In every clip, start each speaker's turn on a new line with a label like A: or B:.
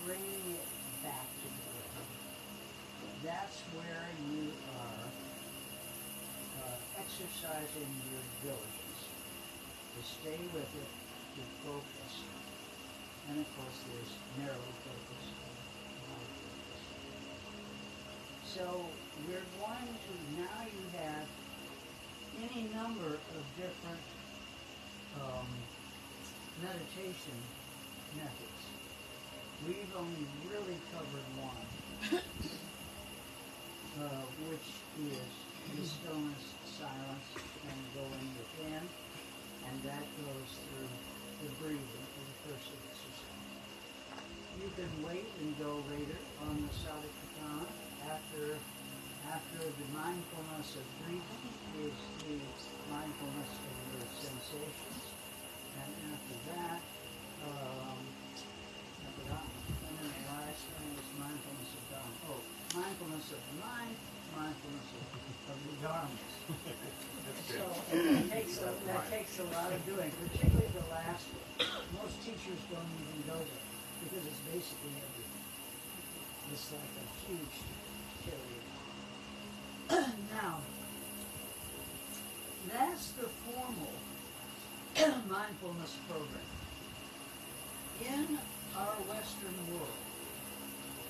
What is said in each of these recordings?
A: bringing it back together. That's where you are exercising your diligence to stay with it, to focus. And of course there's narrow focus and wide focus. So we're going to, now you have any number of different meditation methods. We've only really covered one, which is the stillness, silence, and going within, and that goes through the breathing for the first exercise. You can wait and go later on the Sadhipatthana after the mindfulness of breathing is the mindfulness of your sensations, and after that, and then the last one is mindfulness of Dharma. Oh, mindfulness of the mind, mindfulness of the Dharmas. So that takes a lot of doing, particularly the last one. Most teachers don't even go there because it's basically everything. It's like a huge theory. Now, that's the formal mindfulness program. In our Western world,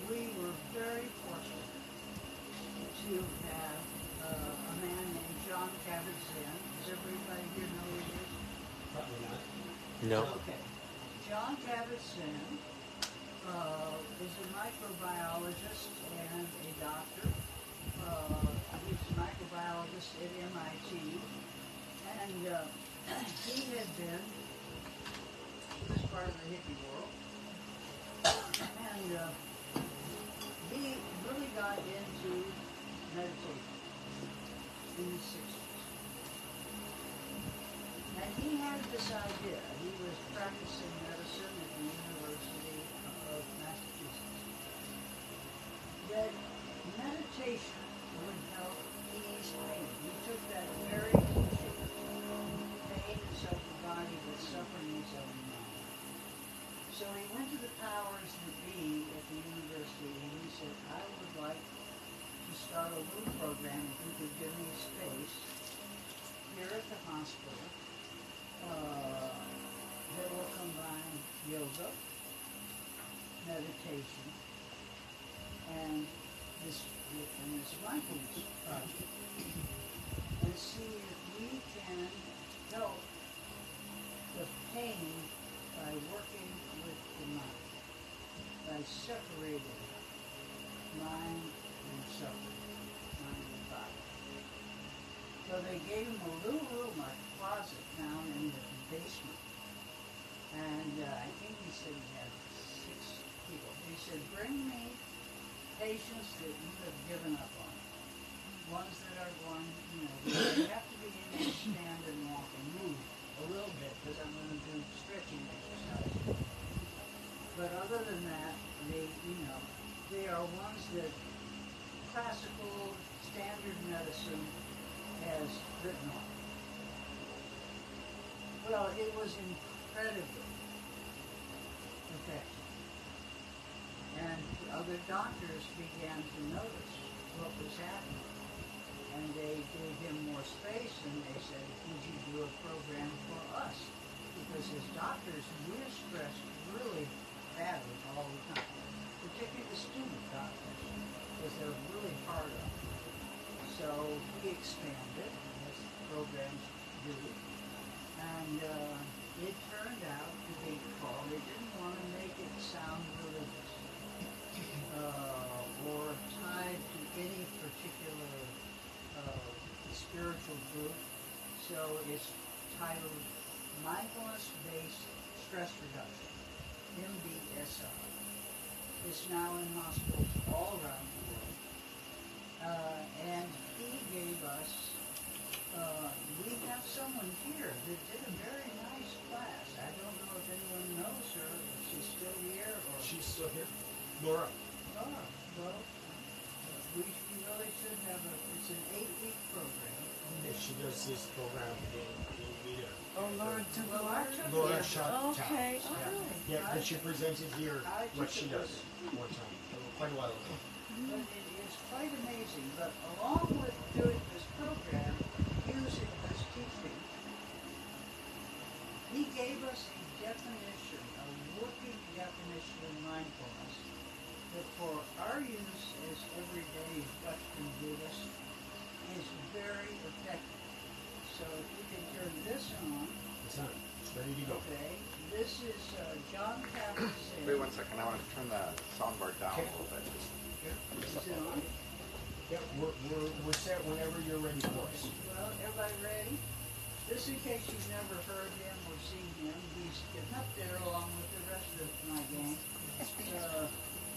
A: we were very fortunate to have a man named John Kabat-Zinn. Does everybody here know who he is?
B: Probably not.
C: No.
A: Okay. John Kabat-Zinn is a microbiologist and a doctor. He's a microbiologist at MIT. And he had been, he was part of the hippie world. And he really got into meditation in the 60s. And he had this idea. He was practicing medicine at the University of Massachusetts. That meditation would help ease pain. He took that very teaching. Pain is of the body, but suffering is of the mind. So he went to the powers that be at the university and he said, I would like to start a little program if you could give me space here at the hospital that will combine yoga, meditation, and this mindfulness project, and see if we can help the pain by working with the mind, by separating mind and suffering, mind and body. So they gave him a little room, a closet down in the basement. And I think he said he had 6 people. He said, bring me patients that you have given up on. Ones that are going, they have to be able to stand and walk and move a little bit because I'm going to do stretching exercises. But other than that, they are ones that classical standard medicine has written off. Well, it was incredibly effective. And other doctors began to notice what was happening. And they gave him more space and they said, would you do a program for us? Because as doctors, we're stressed really badly all the time. Particularly the student doctors, because they're really hard on them. So he expanded, as programs do. And it turned out to be called, they didn't want to make it sound religious or tied to any particular spiritual group. So it's titled Mindfulness-Based Stress Reduction, MBSR. It's now in hospitals all around the world. And he gave us, we have someone here that did a very nice class. I don't know if anyone knows her, if she's still here or...
B: She's still here. Laura.
A: Laura, well, we really should have it's an 8-week program.
B: If she does this program in meet her.
C: Oh, Laura took
A: Well, I took
B: Laura
A: it.
B: shot
C: Okay,
B: towels.
C: all right.
B: Yeah, but she presented here
A: I
B: what
A: took
B: she
A: it
B: does one time, quite a while ago.
A: But it is quite amazing. But along with doing this program, using this teaching, he gave us a definition, a working definition of mindfulness that for our use as everyday Western Buddhists is very effective. So if you can turn this on,
B: It's on. It's ready to go.
A: okay, this is John Kabat-Zinn.
D: Wait 1 second. I want to turn the soundbar down a little bit.
A: Is it on?
B: Yeah, we're set whenever you're ready for us.
A: Well, everybody ready? Just in case you've never heard him or seen him, he's getting up there along with the rest of my gang.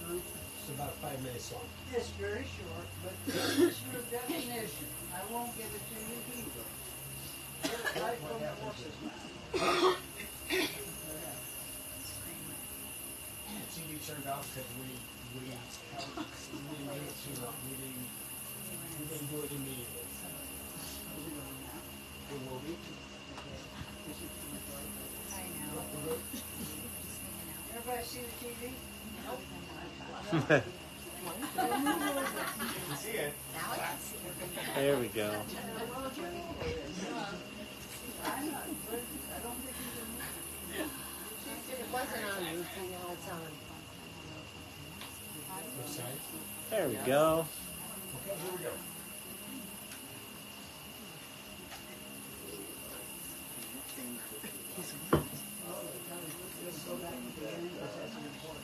A: Group.
B: It's about 5 minutes long.
A: It's very short, but this is your definition. I won't give it to you either. Get it right from the horse's mouth.
B: TV turned off because we didn't do it too long. We didn't do it immediately. It will be.
A: Everybody see the TV? Nope.
B: You see it?
E: There we go.
A: I'm not good. I don't think you can.
C: It wasn't on Ruthie, now it's on.
B: Which side?
E: There we go.
B: Okay, here we go.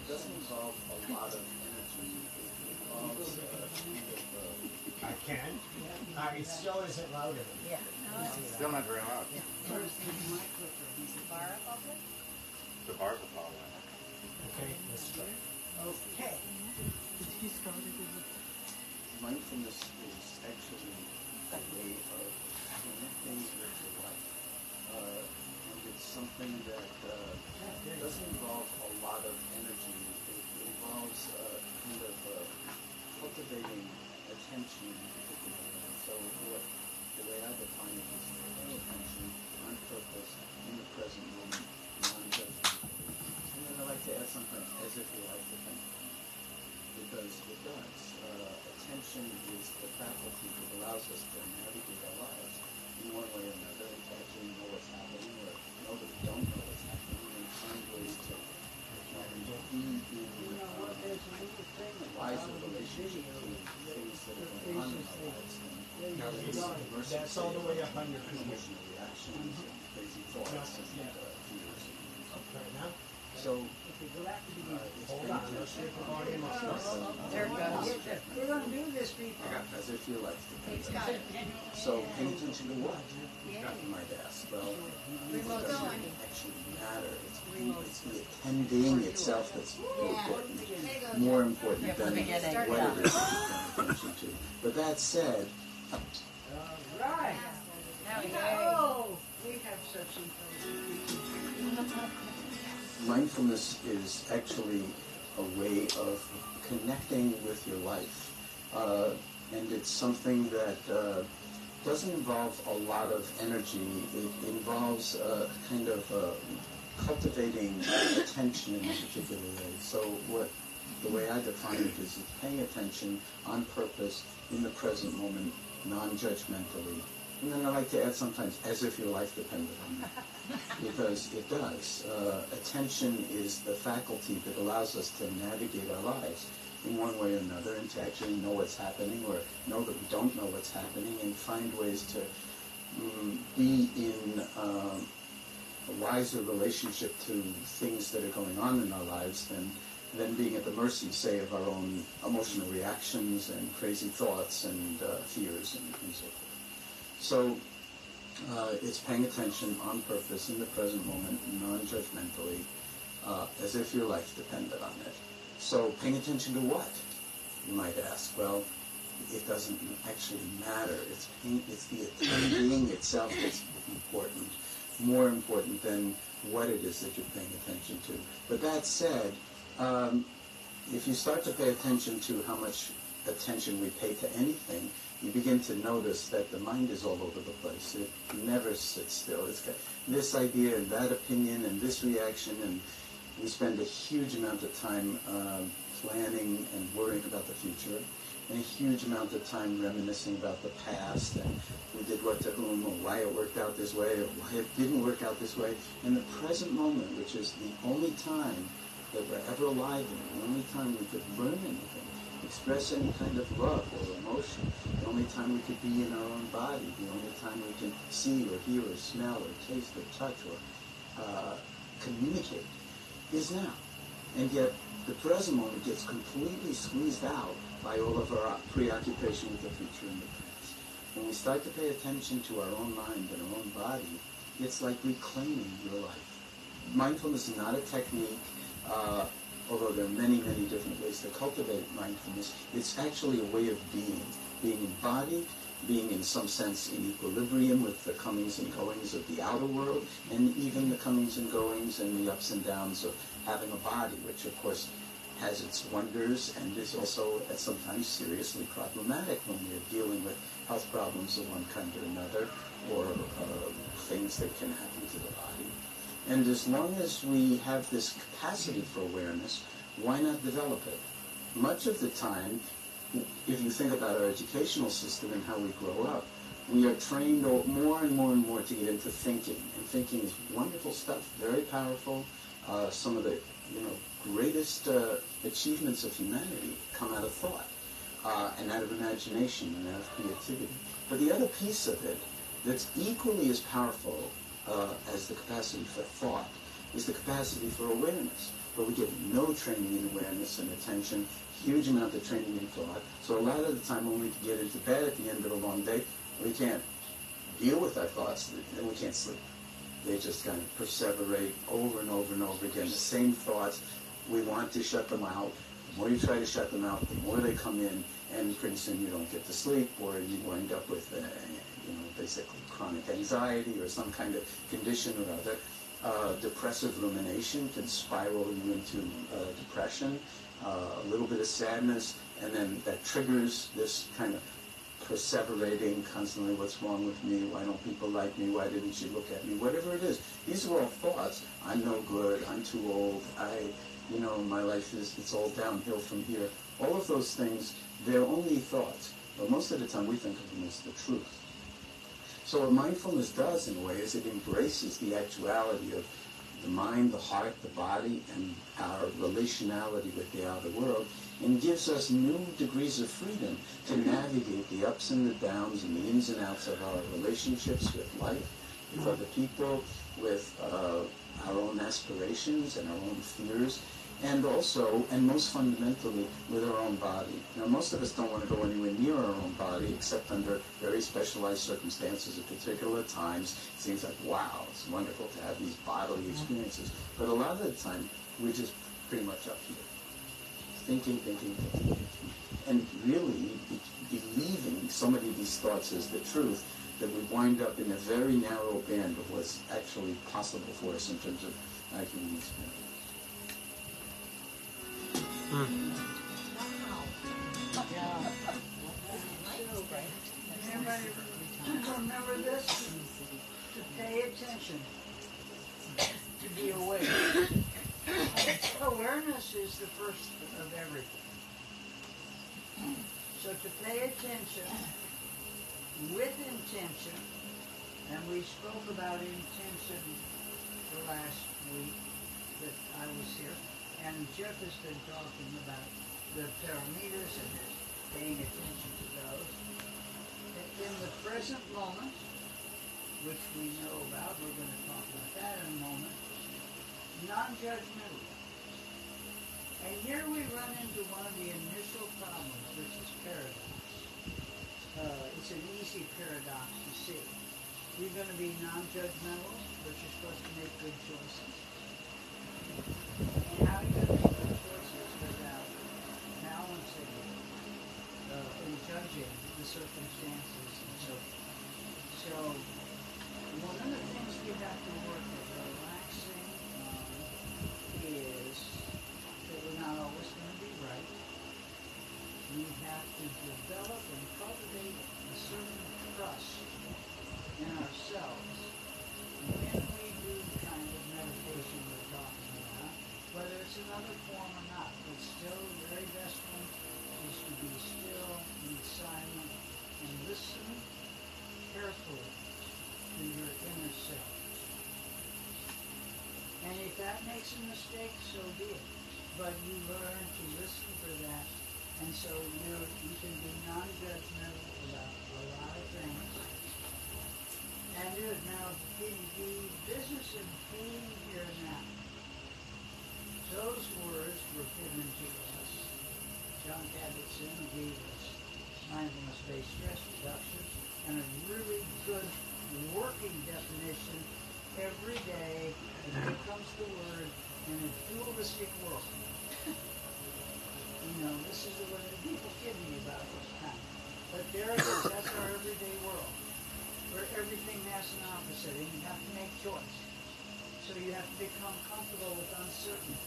F: Doesn't involve a lot of energy. It involves
B: I can. It still isn't loud enough.
C: Yeah.
D: Still not very loud.
A: Where's my clicker?
D: The bar's a problem.
B: Okay, let's try.
A: Okay.
F: mindfulness is actually a way of connecting with your life. And it's something that doesn't involve a lot of energy. It involves kind of cultivating attention in a particular way. So the way I define it is paying attention on purpose in the present moment, non-judgment. And then I like to add sometimes as if your life depended on it. Because it does. Attention is the faculty that allows us to navigate our lives in one way or another, and to actually know what's happening, or know that we don't know what's happening, and find ways to be in a wiser relationship to things that are going on in our lives. And
B: That's all the way up on your computer.
F: emotional reactions and crazy thoughts and fears.
B: Right now?
F: So, it's
B: Hold
F: paying
B: on. Let's see
F: attention
B: if the volume is
C: There it goes.
A: We're going to do this, people.
F: as if your life depends on it. So, paying attention to what? You might ask. Well, it doesn't actually matter. It's the attending itself that's important. More important than what it is that you're paying attention to. But that said,
A: Right. Oh, we have such information.
F: mindfulness is actually a way of connecting with your life. And it's something that doesn't involve a lot of energy. It involves kind of cultivating attention in a particular way. So the way I define it is it's paying attention on purpose in the present moment, non-judgmentally. And then I like to add sometimes as if your life depended on it. Because it does. Attention is the faculty that allows us to navigate our lives in one way or another, and to actually know what's happening, or know that we don't know what's happening, and find ways to be in a wiser relationship to things that are going on in our lives than being at the mercy, say, of our own emotional reactions and crazy thoughts and fears and so forth. So it's paying attention on purpose in the present moment, non-judgmentally, as if your life depended on it. So paying attention to what, you might ask? Well, it doesn't actually matter. It's the attending itself that's important, more important than what it is that you're paying attention to. But that said, if you start to pay attention to how much attention we pay to anything, you begin to notice that the mind is all over the place. It never sits still. It's got this idea and that opinion and this reaction, and we spend a huge amount of time planning and worrying about the future, and a huge amount of time reminiscing about the past and who did what to whom, or why it worked out this way, or why it didn't work out this way. In the present moment, which is the only time that we're ever alive in, the only time we could learn anything, express any kind of love or emotion, the only time we could be in our own body, the only time we can see or hear or smell or taste or touch or communicate, is now. And yet, the present moment gets completely squeezed out by all of our preoccupation with the future and the past. When we start to pay attention to our own mind and our own body, it's like reclaiming your life. Mindfulness is not a technique, although there are many, many different ways to cultivate mindfulness. It's actually a way of being embodied, being in some sense in equilibrium with the comings and goings of the outer world, and even the comings and goings and the ups and downs of having a body, which of course has its wonders and is also at sometimes seriously problematic when we're dealing with health problems of one kind or another, or things that can happen to the body. And as long as we have this capacity for awareness, why not develop it? Much of the time, if you think about our educational system and how we grow up, we are trained more and more and more to get into thinking. And thinking is wonderful stuff, very powerful. Some of the greatest achievements of humanity come out of thought, and out of imagination and out of creativity. But the other piece of it that's equally as powerful as the capacity for thought is the capacity for awareness. But we get no training in awareness and attention, huge amount of training in thought. So a lot of the time when we get into bed at the end of a long day, we can't deal with our thoughts, and we can't sleep. They just kind of perseverate over and over and over again. The same thoughts, we want to shut them out. The more you try to shut them out, the more they come in, and pretty soon you don't get to sleep, or you wind up with basically chronic anxiety or some kind of condition or other. Depressive rumination can spiral you into depression, a little bit of sadness, and then that triggers this kind of perseverating constantly, what's wrong with me, why don't people like me, why didn't she look at me, whatever it is. These are all thoughts. I'm no good, I'm too old, my life it's all downhill from here. All of those things, they're only thoughts. But most of the time we think of them as the truth. So what mindfulness does, in a way, is it embraces the actuality of the mind, the heart, the body, and our relationality with the outer world, and gives us new degrees of freedom to navigate the ups and the downs and the ins and outs of our relationships with life, with other people, with our own aspirations and our own fears, and also, and most fundamentally, with our own body. Now, most of us don't want to go anywhere near our own body except under very specialized circumstances at particular times. It seems like, wow, it's wonderful to have these bodily experiences. But a lot of the time, we're just pretty much up here. Thinking. And really believing so many of these thoughts as the truth that we wind up in a very narrow band of what's actually possible for us in terms of our human experience.
A: Everybody remember this? To pay attention. To be aware. Awareness is the first of everything. So to pay attention with intention, and we spoke about intention the last week that I was here, and Jeff has been talking about the parameters and paying attention to those. In the present moment, which we know about, we're going to talk about that in a moment, non-judgmental. And here we run into one of the initial problems, which is paradox. It's an easy paradox to see. You're going to be non-judgmental, but you're supposed to make good choices. And how are you going to make good choices without balancing and judging the circumstances and so forth? So, one of the things we have to work at relaxing on is that we're not always going to be right. We have to trust in ourselves when we do the kind of meditation we're talking about, whether it's another form or not, but still the very best one is to be still and silent and listen carefully to your inner self. And if that makes a mistake, so be it. But you learn to listen for that, and so you can be non-judgmental about a lot of things. And do it. Now, the business of being here now, those words were given to us. John Kabat-Zinn gave us mindfulness-based stress reduction and a really good working definition every day. And here comes the word in a dualistic world. This is what people kid me about this time. But there it is. That's our everyday world, where everything has an opposite, and you have to make choice. So you have to become comfortable with uncertainty.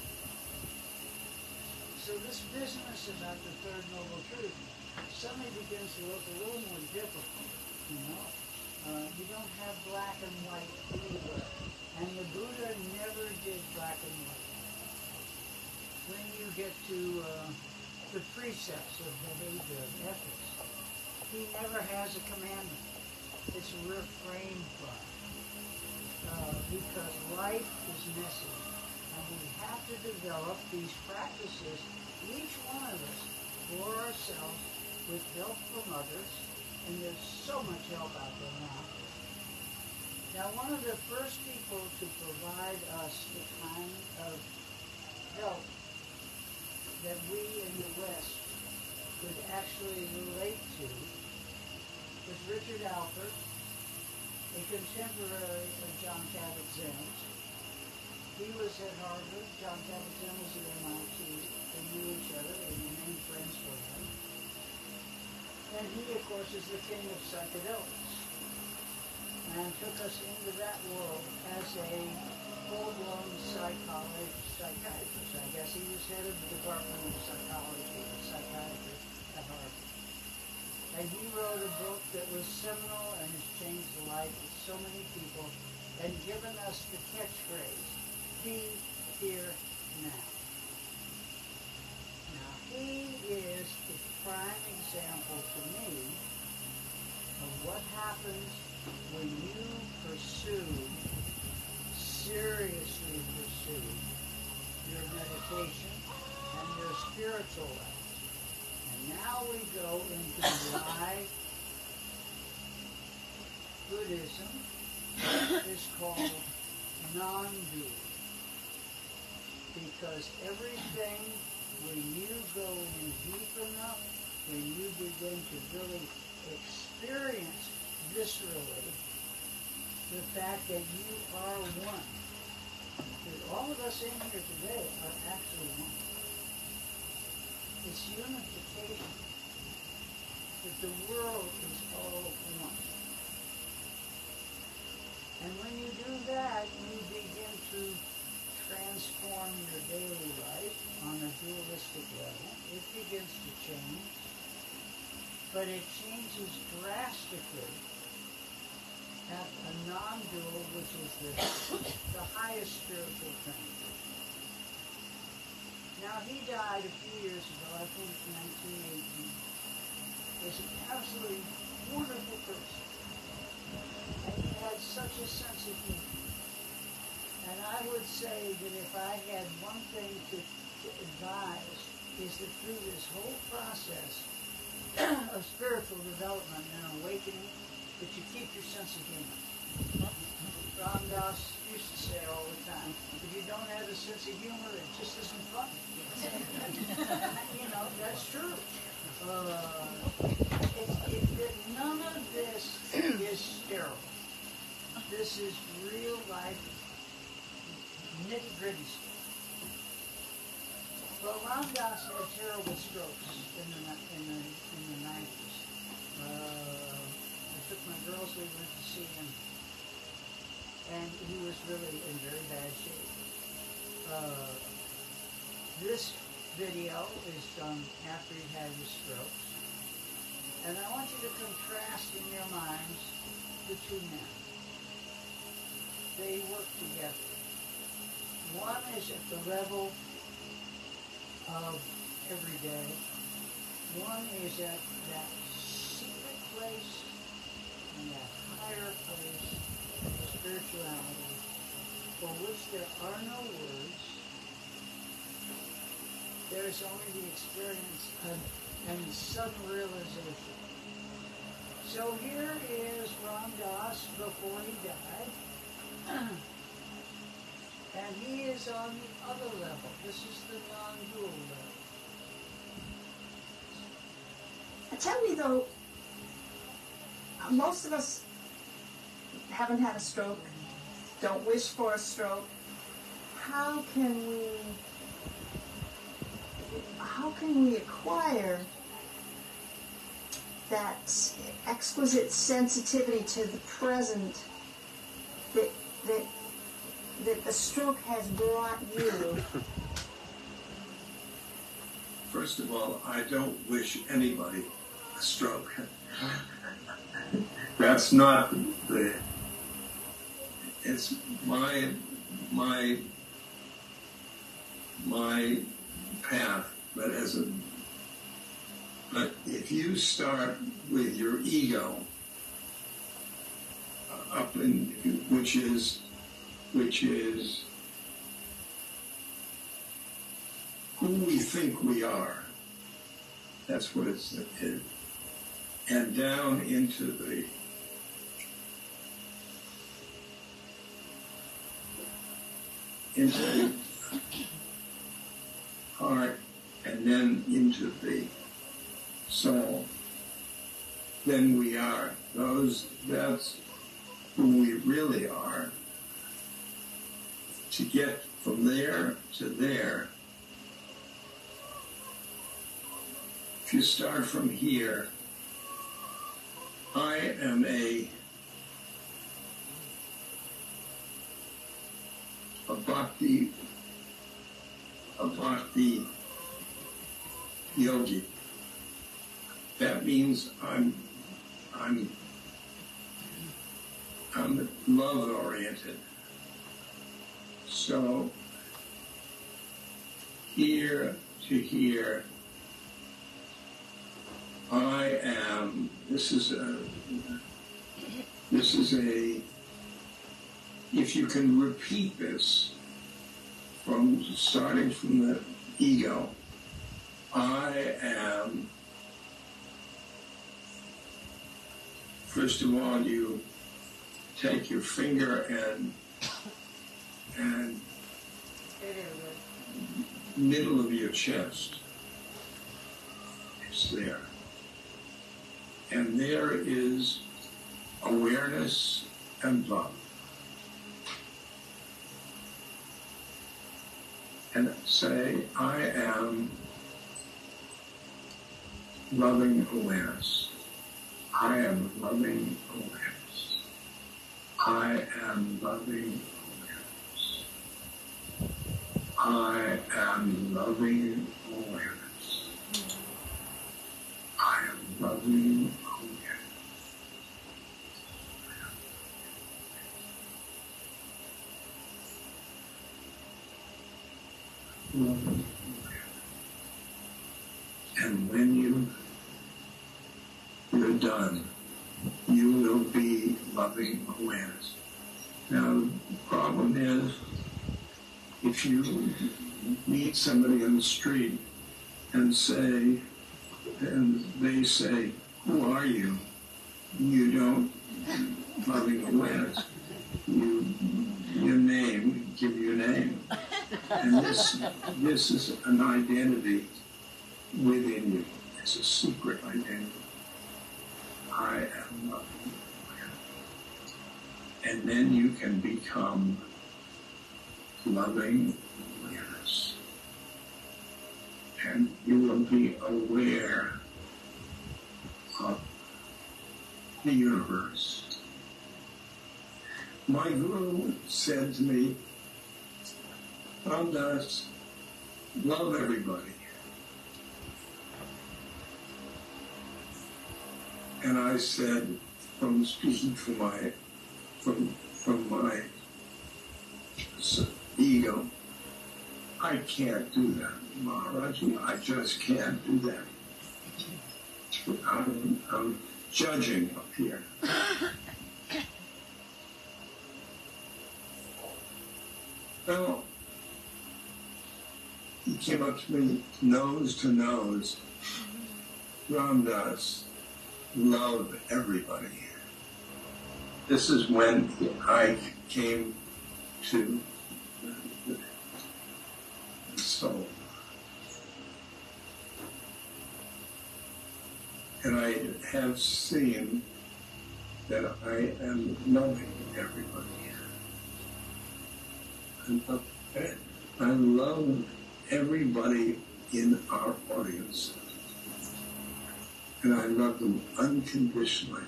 A: So this business about the third noble truth suddenly begins to look a little more difficult, You don't have black and white anywhere. And the Buddha never did black and white. When you get to the precepts of behavior and ethics, he never has a commandment. It's refrained from. Because life is messy. And we have to develop these practices, each one of us, for ourselves, with help from others. And there's so much help out there now. Now, one of the first people to provide us the kind of help that we in the West could actually relate to was Richard Alpert, a contemporary of John Kabat-Zinn. He was at Harvard. John Kabat-Zinn was at MIT. They knew each other. They remained friends forever. And he, of course, is the king of psychedelics, and took us into that world as a full-blown psychiatrist. I guess he was head of the Department of Psychology and Psychiatry at Harvard. And he wrote a book that was seminal and has changed the life of so many people and given us the catchphrase, be here now. Now, he is the prime example to me of what happens when you seriously pursue your meditation and your spiritual life. And now we go into why Buddhism is called non-dual. Because everything, when you go in deep enough, when you begin to really experience viscerally the fact that you are one, that all of us in here today are actually one. It's unification. That the world is all one. And when you do that, you begin to transform your daily life on a dualistic level. It begins to change. But it changes drastically at a non-dual, which is the highest spiritual thing. Now, he died a few years ago, I think in 1918. He's an absolutely wonderful person. And he had such a sense of humor. And I would say that if I had one thing to advise, is that through this whole process of spiritual development and awakening, that you keep your sense of humor. Ram Dass used to say all the time, if you don't have a sense of humor, it just isn't fun. That's true. None of this is sterile. This is real life, nitty-gritty stuff. Well, Ram Dass had terrible strokes in the 90s. I took my girls, we went to see him, and he was really in very bad shape. This video is done after he had his strokes, And I want you to contrast in your minds the two men. They work together. One is at the level of everyday. One is at that secret place and that higher place of spirituality for which there are no words. There is only the experience and sudden realization. So here is Ram Dass before he died. And he is on the other level. This is the non-dual level.
G: Tell me though, most of us haven't had a stroke, don't wish for a stroke. How can we acquire that exquisite sensitivity to the present that the stroke has brought you?
H: First of all, I don't wish anybody a stroke. That's not the. It's my path. But if you start with your ego up in, which is who we think we are. That's what it's and down into the heart and then into the soul. Then we are that's who we really are. To get from there to there, if you start from here, I am a bhakti yogi. That means I'm love oriented. So here to here, I am. This is a. If you can repeat this from starting from the ego, I am. First of all, you take your finger and middle of your chest. It's there. And there is awareness and love. And say, I am loving awareness. I am loving awareness. I am loving awareness. I am loving awareness. I am loving awareness. Loving awareness. And when you're done, you will be loving awareness. Now, the problem is, if you meet somebody on the street and they say, who are you? You don't, loving awareness. Your name, give your name. And this is an identity within you. It's a secret identity. I am loving awareness. And then you can become loving awareness. And you will be aware of the universe. My guru said to me, Ramdas, love everybody. And I said, from speaking from my ego, I can't do that, Maharaj. I just can't do that. I'm judging up here. Well, he came up to me nose to nose. Ram Dass loved everybody. This is when I came to the soul. And I have seen that I am loving everybody. I love everybody in our audience. And I love them unconditionally.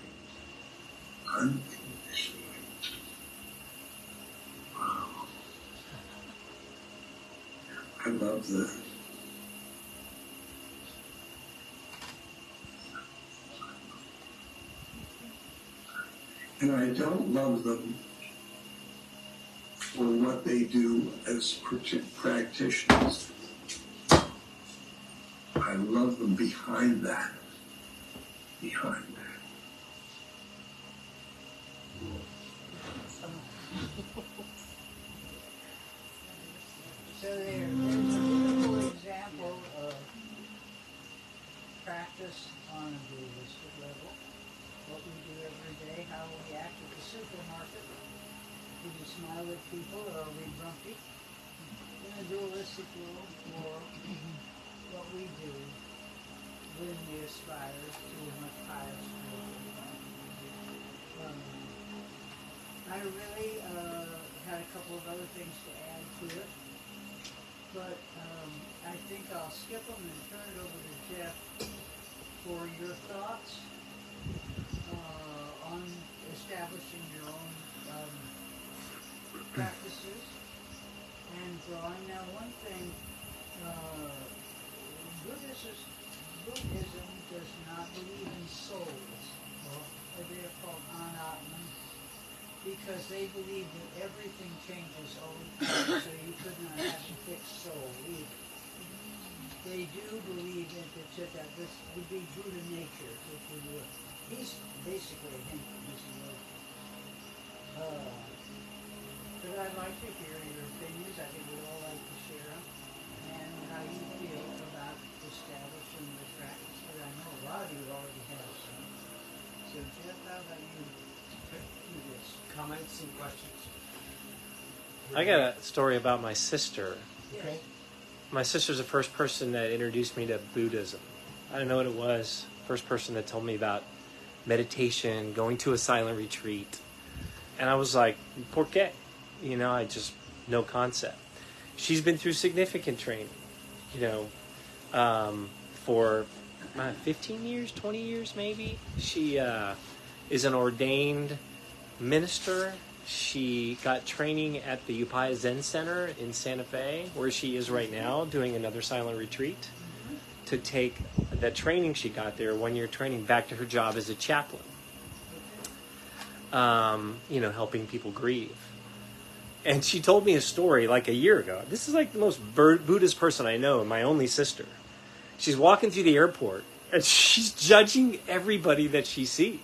H: Unconditionally. Wow. I love the and I don't love them for what they do as practitioners. I love them behind that. Behind that.
A: So there's a typical example of practice on a dualistic level. What we do every day, how we act at the supermarket. Do we smile at people or are we grumpy? In a dualistic world, what we do when we aspire to a much higher spiritual life. I really had a couple of other things to add to it, but I think I'll skip them and turn it over to Jeff for your thoughts on establishing your own practices and drawing. Now, one thing, Buddhism does not believe in souls. They're called anatman because they believe that everything changes all the time, so you could not have a fixed soul either. They do believe that this would be Buddha nature, if you would. He's basically a Hindu. But I'd like to hear your opinions. I think we'd all like to share them. And how you feel about establishing the practice. But I know a lot of you already have some. So Jeff, how about you do this?
B: Comments and questions?
E: I got a story about my sister.
B: Okay.
E: My sister's the first person that introduced me to Buddhism. I didn't know what it was. First person that told me about meditation, going to a silent retreat. And I was like, ¿por qué? You know, I just, no concept. She's been through significant training, for 15 years, 20 years maybe. She is an ordained minister. She got training at the Upaya Zen Center in Santa Fe, where she is right now, doing another silent retreat to take the training she got there, 1 year training, back to her job as a chaplain. Helping people grieve. And she told me a story like a year ago. This is like the most Buddhist person I know, my only sister. She's walking through the airport, and she's judging everybody that she sees.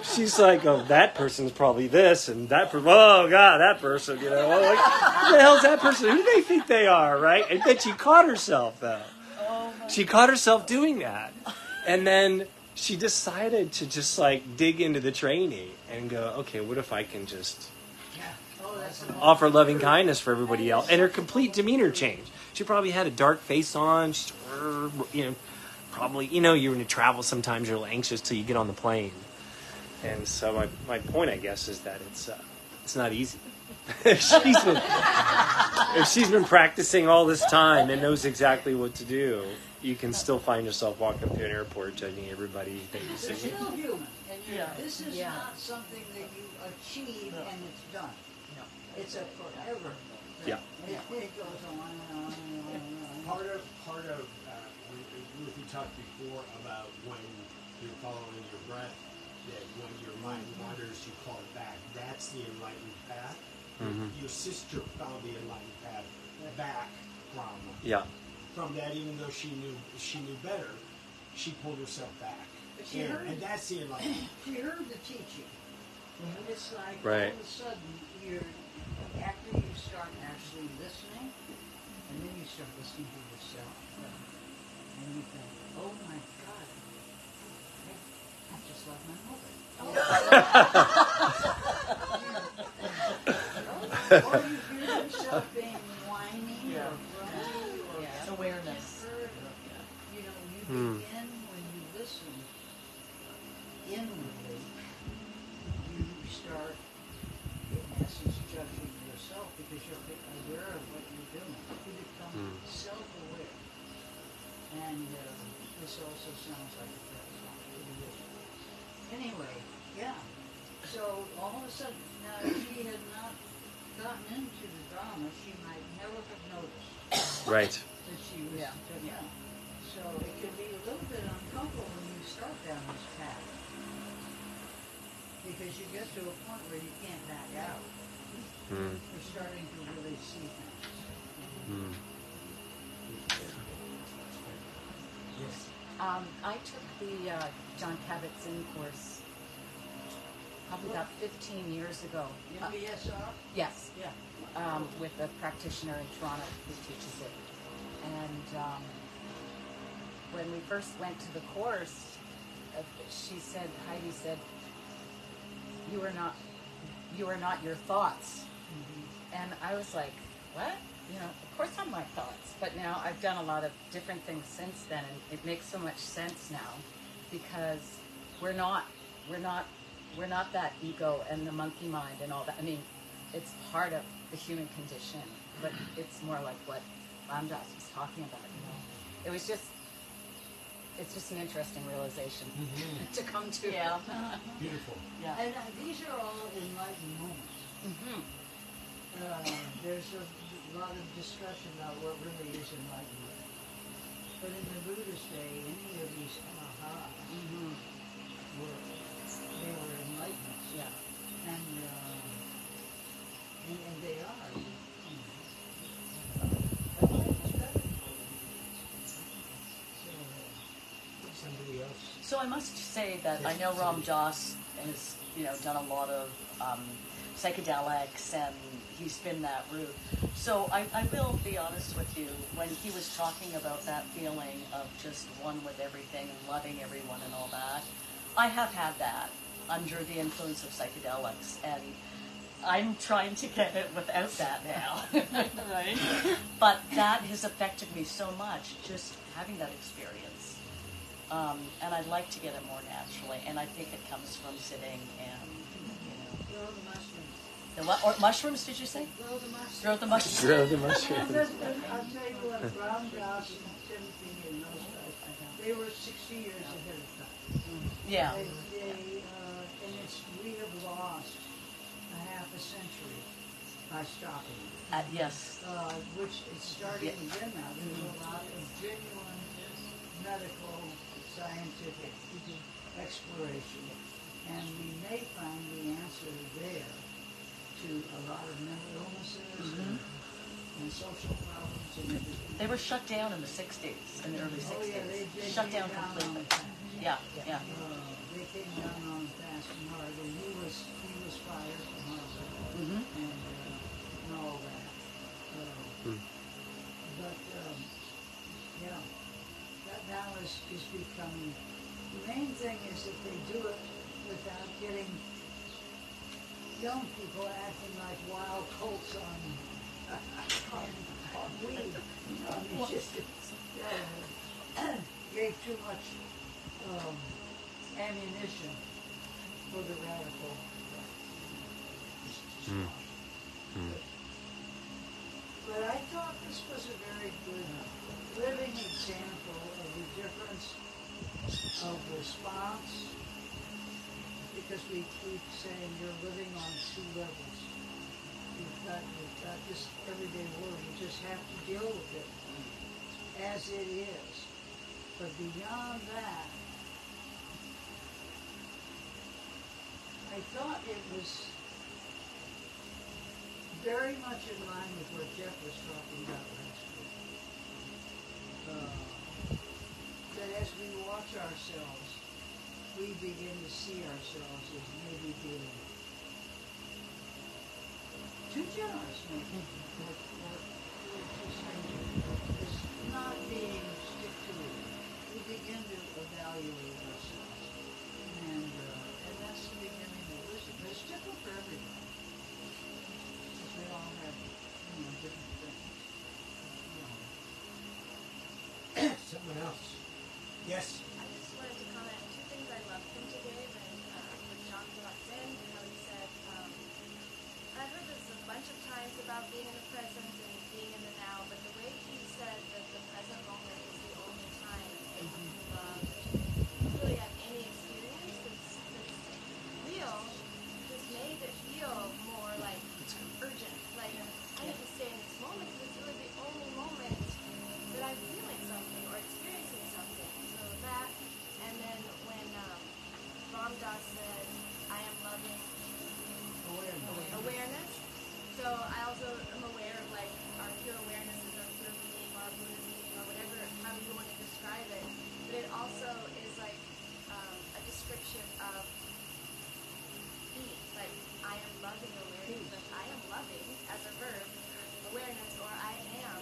E: She's like, oh, that person's probably this, and that person, oh, God, that person, like, who the hell's that person? Who do they think they are, right? And then she caught herself, though. She caught herself doing that. And then she decided to just, dig into the training and go, okay, what if I can just offer loving kindness for everybody else? And her complete demeanor changed. She probably had a dark face on. She's, probably, you're going to travel sometimes, you're a little anxious till you get on the plane. And so my point, I guess, is that it's not easy. If she's been practicing all this time and knows exactly what to do, you can still find yourself walking through an airport judging everybody that you see.
A: You're still human. And this is not something that you achieve and it's done. No. It's a forever.
E: Yeah.
A: It goes on and on and on and on.
B: Part of we talked before about when you're following your breath, that when your mind wanders, you call it back. That's the enlightened path. Your sister found the enlightened path back from that, even though she knew better, she pulled herself back.
A: But she heard,
B: and that's the enlightenment.
A: she heard the teaching. And it's like
B: Right.
A: all of a sudden after you start actually listening, and then you start listening to yourself, and you think, oh my God, I'm just like my mother. Or you hear yourself being whiny or grumpy or
I: Awareness.
A: tempered, or, you know, you begin when you listen inwardly, you start in essence judging yourself because you're aware of what you're doing. You become self-aware. And this also sounds like a prayer song. Anyway, yeah. So all of a sudden, now if she had not gotten into the Dharma, she might never have noticed
E: Right.
A: that she was young. So it can be a little bit uncomfortable when you start down this path. Because you get to a point where you can't back out. You're starting to really see things.
I: I took the John Kabat-Zinn course probably about 15 years ago.
A: MBSR?
I: Yes.
A: Yeah.
I: With a practitioner in Toronto who teaches it. And when we first went to the course, Heidi said, you are not your thoughts. And I was like, what? You know, of course I'm my thoughts. But now I've done a lot of different things since then, and it makes so much sense now because we're not that ego and the monkey mind and all that. I mean, it's part of the human condition, but it's more like what Ramdas was talking about, you know. It's just an interesting realization to come to.
C: Yeah.
B: Beautiful.
C: Yeah.
A: And these are all enlightened moments. There's a lot of discussion about what really is enlightenment. But in the Buddhist day, any of these they were enlightenments.
I: Yeah.
A: And they are.
B: Somebody else.
I: So I must say that I know Ram Dass has, done a lot of psychedelics, and he's been that route. So I will be honest with you, when he was talking about that feeling of just one with everything and loving everyone and all that, I have had that under the influence of psychedelics, and I'm trying to get it without that now, right? But that has affected me so much, just having that experience. And I'd like to get it more naturally, and I think it comes from sitting and,
A: Grow the mushrooms.
I: the what? Or mushrooms, did you say?
A: Grow the mushrooms.
I: Grow the mushrooms.
E: Grow the mushrooms.
A: I'll tell you what, Ram Dass and Timothy and those guys, they were 60 years ahead of time.
I: Yeah.
A: And we have lost a half a century by stopping.
I: Yes.
A: Which is starting again now. There's a lot of genuine medical, scientific exploration. And we may find the answer there to a lot of mental illnesses and social problems and everything.
I: They were shut down in the 60s, in the early 60s.
A: Oh yeah, they
I: shut
A: came
I: down completely. Yeah.
A: They came down on fast and hard, and he was fired from Harvard and all that. But yeah, that now is becoming. The main thing is that they do it without getting young people acting like wild colts on weed. It's just gave too much ammunition for the radical. But I thought this was a very good living example of the difference of response, because we keep saying you're living on two levels. You've got this everyday world. You just have to deal with it as it is. But beyond that, I thought it was very much in line with what Jeff was talking about last week. That as we watch ourselves, we begin to see ourselves as maybe being too generous, maybe, or too stringent, as not being stick-to-it. We begin to evaluate ourselves, and that's the beginning of wisdom. But it's different for everybody. We all have, different things.
B: Someone else. Yes.
J: I just wanted to comment on two things I loved from today when John brought in, how he said, I've heard this a bunch of times about being in the present and being in the now, but the way he said that the present moment is the only time that you can love, really have any experience that's real, just made it feel more like urgent. Like, I need to stay in this moment because it's really the only moment that I'm feeling something or experiencing something. So that, and then when Ram Dass said, I am loving awareness. So I also am aware of like our pure awarenesses, our pure being, our Buddha being, or whatever, how you want to describe it. But it also is like a description of being. Like, I am loving awareness. Like, I am loving as a verb awareness, or I am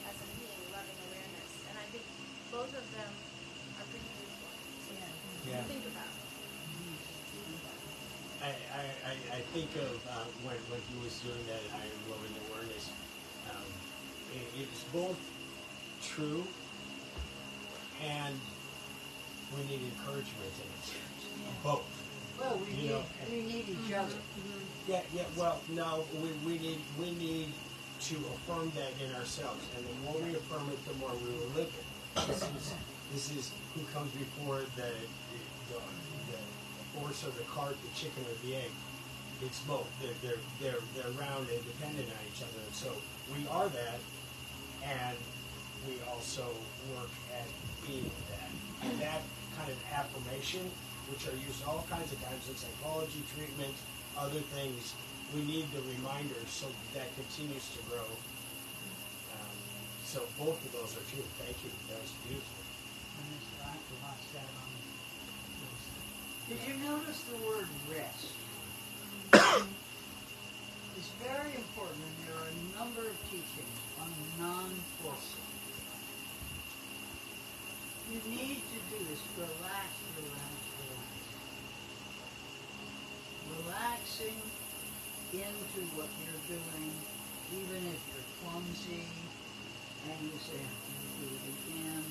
J: as a being loving awareness. And I think both of them are pretty beautiful.
B: Yeah.
J: To think about.
B: I think of when he was doing that I am loving awareness. It's both true and we need encouragement in it. Both.
A: Well, we need each other.
B: Yeah. Well, no, we need to affirm that in ourselves, and the more we affirm it, the more we will live it. This is who comes before the horse or the cart, the chicken or the egg. It's both. They're round and dependent on each other. And so we are that, and we also work at being that. And that kind of affirmation, which are used all kinds of times in psychology, treatment, other things, we need the reminders so that continues to grow. So both of those are true. Thank you. That was beautiful.
A: Did you notice the word rest? It's very important, and there are a number of teachings on non-forcing. You need to do this. Relax. Relaxing into what you're doing, even if you're clumsy, and you say, I'm going to do it again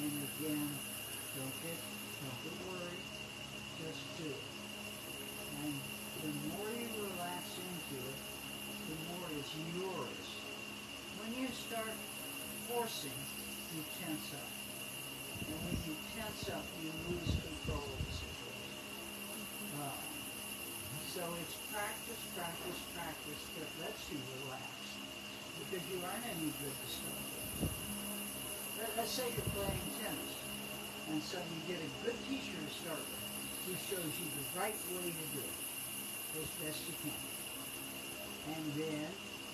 A: and again. Don't get worried. Just do it. And the more you relax into it, the more it's yours. When you start forcing, you tense up. And when you tense up, you lose control of the situation. So it's practice that lets you relax. Because you aren't any good to start with. Let's say you're playing tennis, and so you get a good teacher to start with, who shows you the right way to do it as best you can. And then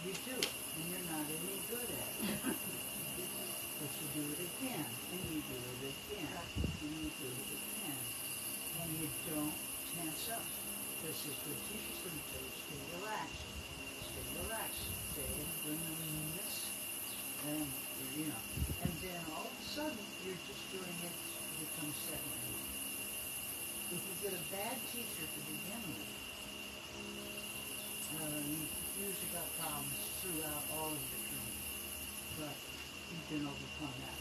A: you do it, and you're not any good at it. But you do it again, and you do it again, and you do it again. And you don't tense up. This is what teacher's going to tell you. Stay relaxed. Stay in this. And, and then all of a sudden, you're just doing it to become second nature. If you get a bad teacher to begin with, you've usually got problems throughout all of your training. But you can overcome that.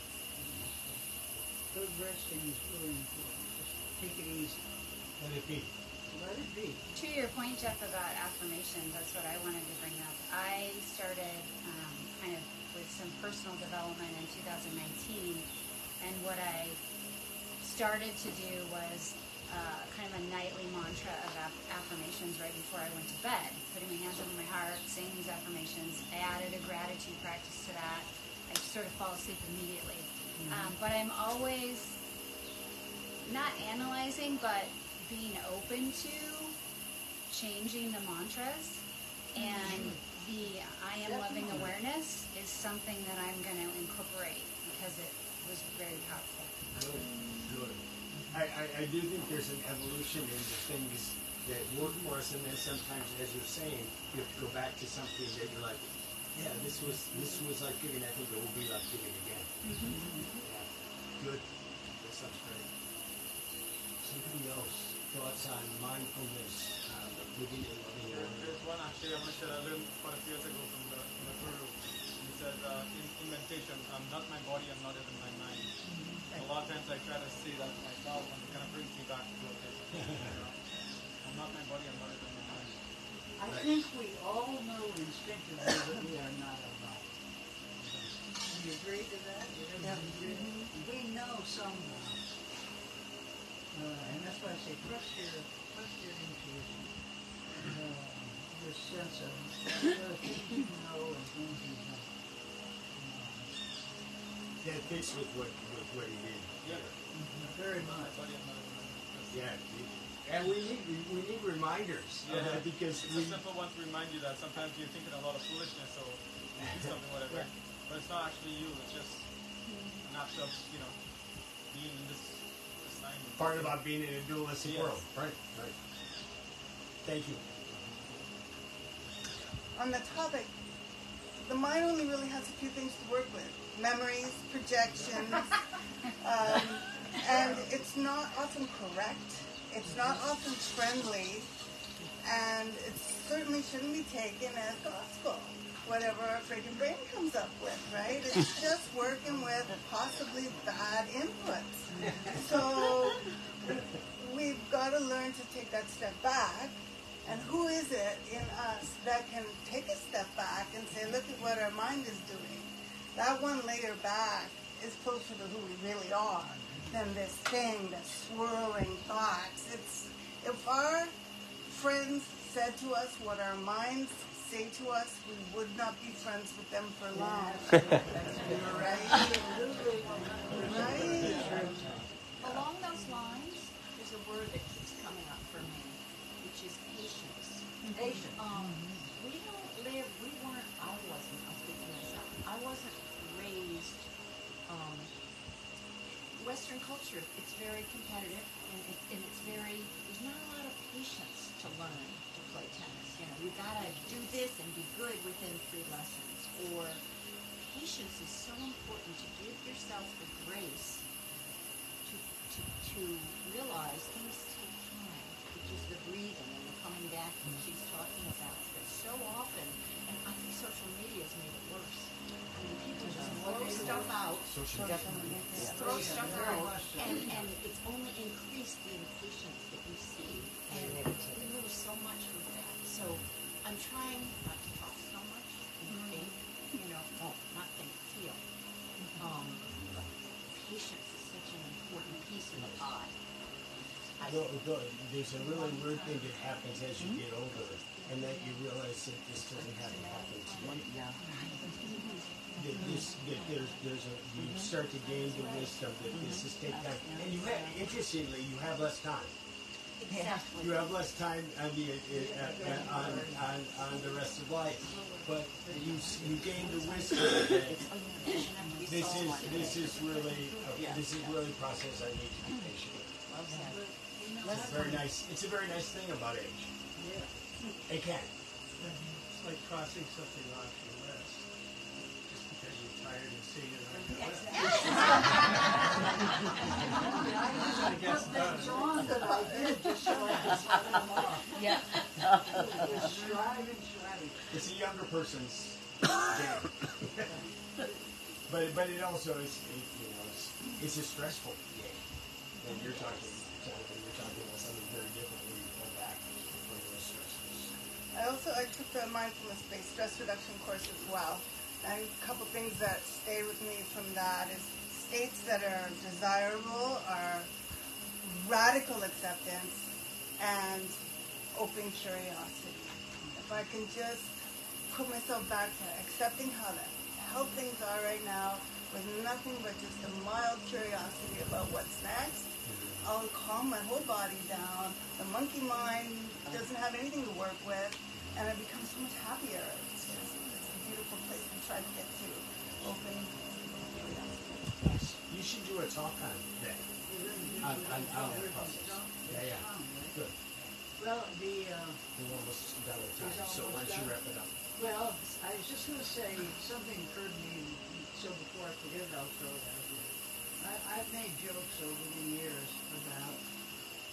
A: Good resting is really important. Just take it easy.
B: Let it be.
A: Let it be.
K: To your point, Jeff, about affirmations, that's what I wanted to bring up. I started kind of with some personal development in 2019, and what I started to do was kind of a nightly mantra of affirmations right before I went to bed, putting my hands over my heart, saying these affirmations. I added a gratitude practice to that. I sort of fall asleep immediately. But I'm always not analyzing, but being open to changing the mantras, and the I am loving awareness is something that I'm going to incorporate because it was very powerful.
B: Good. I do think there's an evolution in the things that work for us, and then sometimes, as you're saying, you have to go back to something that you're like, yeah, this was like giving. I think it will be like giving again. Yeah. Good. That sounds great. Somebody else? Thoughts on mindfulness, living and loving your
L: There's one actually I want to share. I learned quite a few years ago from the guru. He said in meditation, I'm not my body, I'm not even my mind. A lot of times I try to say that to myself, and it kind of brings me back to okay, I'm not my body, I'm not even my mind.
A: I think we all know instinctively that we are not alone. Do you agree to that? We know somehow. And that's why I say trust your intuition. This sense of things you know and things you don't.
B: that fits with what he did.
L: Yeah.
A: Very much.
B: Yeah. And we need reminders of that because
L: it's a simple one to remind you that sometimes you're thinking a lot of foolishness or you do something whatever, but it's not actually you. It's just an act of being in this assignment.
B: Part about being in a dualistic world. Right. Thank you.
M: On the topic, the mind only really has a few things to work with: memories, projections, and it's not often correct. It's not often friendly, and it certainly shouldn't be taken as gospel, whatever our freaking brain comes up with, right? It's just working with possibly bad inputs. So we've got to learn to take that step back. And who is it in us that can take a step back and say, look at what our mind is doing? That one layer back is closer to who we really are than this thing, this swirling thoughts. If our friends said to us what our minds say to us, we would not be friends with them for long. Right?
I: Along those lines, there's a word that keeps coming up for me, which is patience.
A: Patience.
I: I wasn't raised, Western culture, it's very competitive, and it's very, there's not a lot of patience to learn to play tennis. You gotta do this and be good within 3 lessons. Or patience is so important to give yourself the grace to realize things take time, which is the breathing and the coming back that she's talking about. But so often, and I think social media has made it worse. I mean, people just throw stuff out, and it's only increased the impatience that you see, and we lose so much with that. So I'm trying not to talk so much and think, not think, feel. Patience is such an important piece of the pie.
B: There's a really weird thing that happens as you get older, and that you realize that this doesn't have to happen to you. You start to gain the wisdom that this is take time, and interestingly, you have less time.
I: Exactly.
B: You have less time on the rest of life, but you gain the wisdom that this is really a process I need to be patient with. It's a very nice thing about age. Yeah. It can.
N: It's like crossing something off your list. Just because you're tired and seeing it on your list. I guess
A: John that I did just so I could shut them off.
I: Yeah.
A: Striving.
B: It's a younger person's game. but it also is, it's a stressful game. And you're talking about something very different when you pull back from those stresses.
M: I took the mindfulness-based stress reduction course as well. And a couple things that stayed with me from that is states that are desirable are radical acceptance and open curiosity. If I can just put myself back to accepting how things are right now with nothing but just a mild curiosity about what's next, I'll calm my whole body down. The monkey mind doesn't have anything to work with, and I become so much happier. It's a beautiful place to try to get to. Open.
B: You should do a talk on that. On that process. Yeah. Good.
A: Well,
B: We're almost done with time, so why don't you wrap it up?
A: Well, I was just going to say, something occurred to me, so before I forget it, I'll throw it out here. I've made jokes over the years about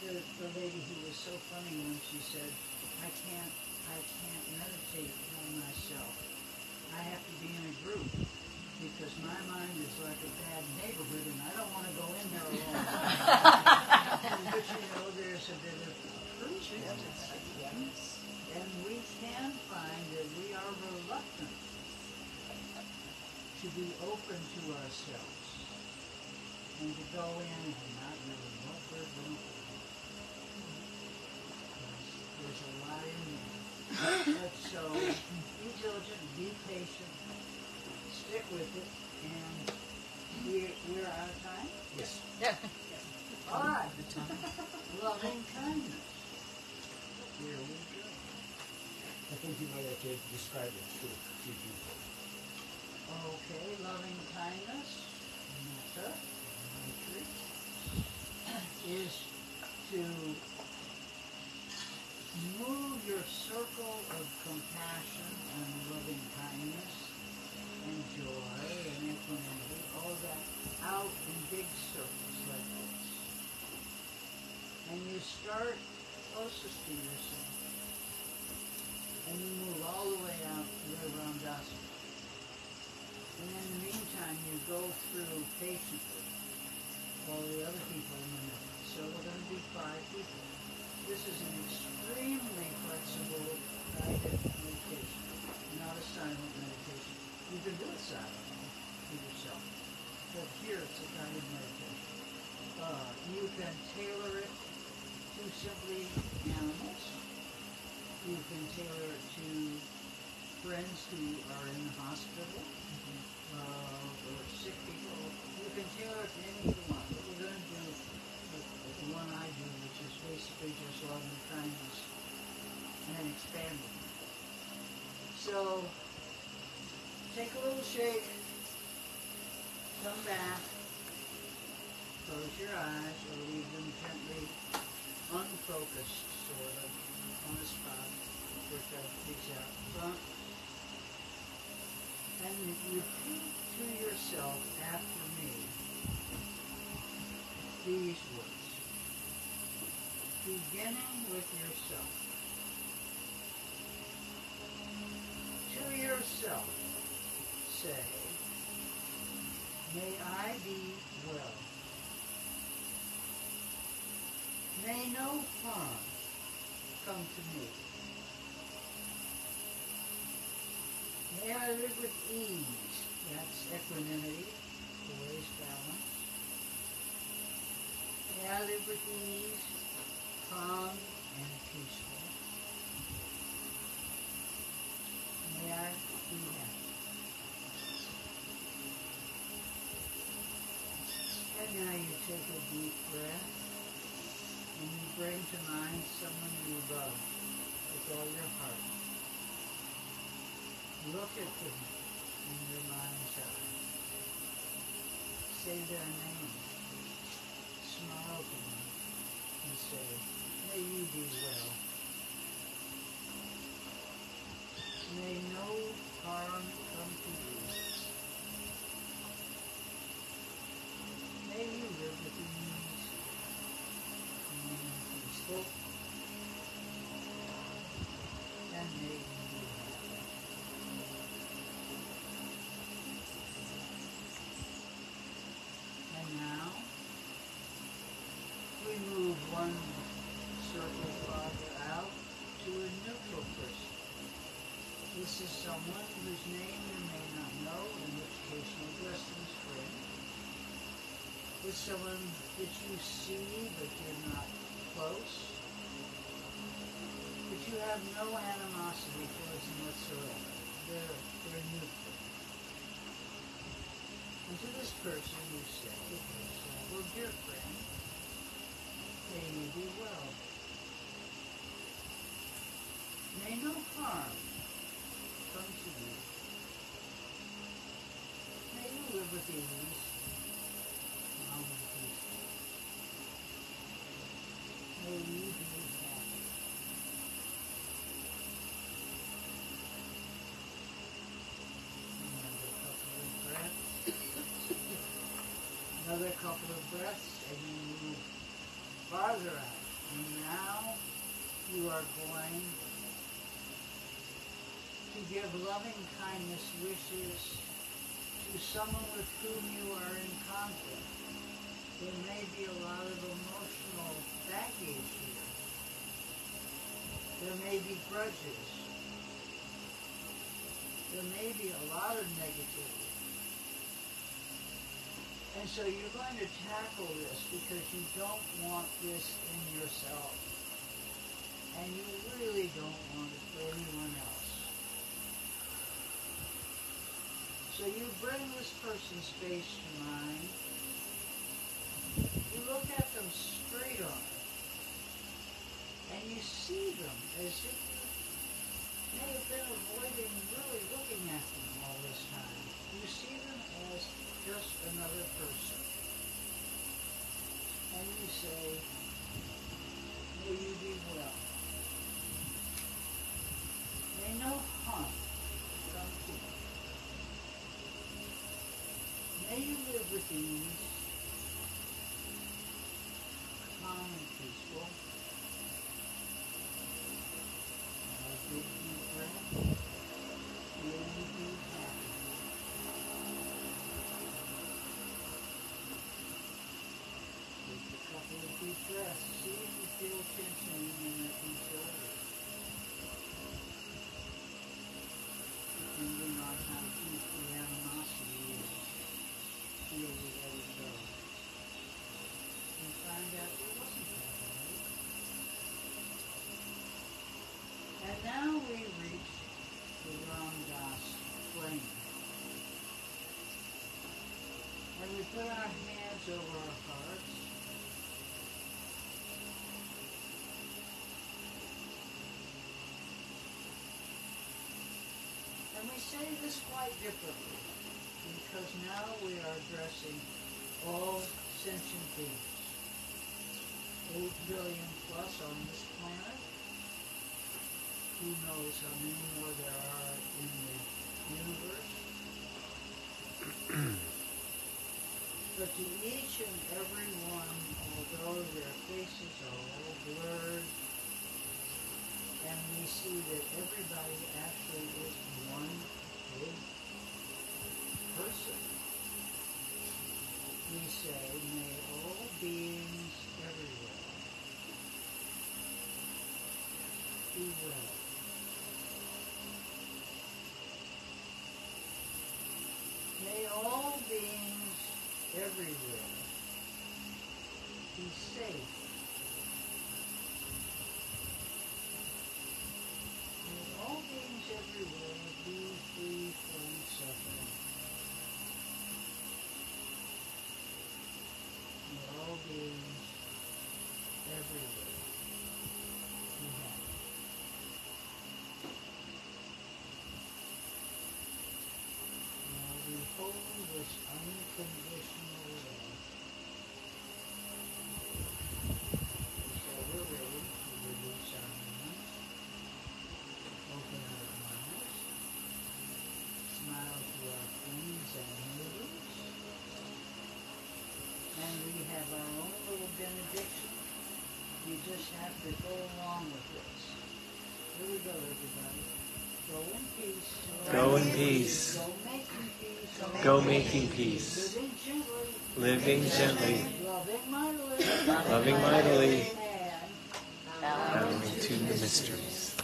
A: the lady who was so funny when she said, I can't meditate by myself. I have to be in a group, because my mind is like a bad neighborhood, and I don't want to go in there alone. But there's a bit of truth in it. And we can find that we are reluctant to be open to ourselves and to go in and not know what we're doing. There's a lot in there. But so be diligent, be patient, stick with it, and we're out of time?
B: Yes.
A: All right. Loving kindness. Here we go.
B: I think you might have to describe it to few people.
A: Okay, loving kindness, metta, is to move your circle of compassion and loving kindness and joy and equanimity, all that, out in big circles like this. And you start closest to yourself. And you move all the way out to the Ramdasa. And in the meantime, you go through patiently all the other people in the middle. So we're going to do 5 people. This is an extremely flexible guided meditation, not a silent meditation. You can do it silently to yourself, but here it's a guided meditation. You can tailor it to simply animals. You can tailor it to friends who are in the hospital, or sick people. You can tailor it to anything you want. But we're going to do the one I do, which is basically just loving kindness and expanding. So, take a little shake, come back, close your eyes, or leave them gently unfocused, sort of, on the spot, which I piece out front. And repeat to yourself after me these words. Beginning with yourself. To yourself, say, may I be well. May no harm come to me. May I live with ease. That's equanimity, poise, balance. May I live with ease, calm and peaceful. May I be happy. And now you take a deep breath and you bring to mind someone you love with all your heart. Look at them in your mind's eye. Say their name. Smile to them and say, may you be well. May no harm come to you. May you live with ease and peaceful. And may you be happy. And now, we move one circle farther out to a neutral person. This is someone whose name you may not know, in which case you'll bless them as friend. It's someone that you see but you're not close. But you have no animosity towards them whatsoever. They're neutral. And to this person you say, well, dear friend, May you be well. May no harm come to you. May you live with ease, calm and peaceful. May you be happy. Another couple of breaths, and you move farther out. And now you are going to give loving kindness wishes to someone with whom you are in conflict. There may be a lot of emotional baggage here. There may be grudges. There may be a lot of negativity. And so you're going to tackle this because you don't want this in yourself. And you really don't want it for anyone else. So you bring this person's face to mind. You look at them straight on. And you see them as if you may have been avoiding really looking at them all this time. You see them as just another person. And you say, may you be well. May no harm come to you. May you live with ease, calm and peaceful. Now big deep breath. May you be happy. Take a couple of deep breaths. See if you feel tension in your neck and shoulders. Depending on how deep the animosity is, feel the let it go. And find out it wasn't that bad. And now we reach the Ram Dass flame. And we put our hands over our hearts. And we say this quite differently, because now we are addressing all sentient beings. 8 billion plus on this planet. Who knows how many more there are in the universe. But to each and every one, although their faces are all blurred, and we see that everybody actually is one big person, we say, may all beings everywhere be well. May all beings everywhere be safe. May all beings everywhere be free from suffering. May all beings everywhere be happy. Now we hold this unconditional love. So we're ready to release our hands, open our eyes, smile to our friends and neighbors, and we have our own little benediction. You just have to go along with this. Here we go, everybody. Go in peace.
E: Go in peace.
A: Go making peace.
E: Go making peace.
A: Living gently.
E: Living gently.
A: Loving mightily.
E: Loving mightily.
A: And
E: Having to the mysteries.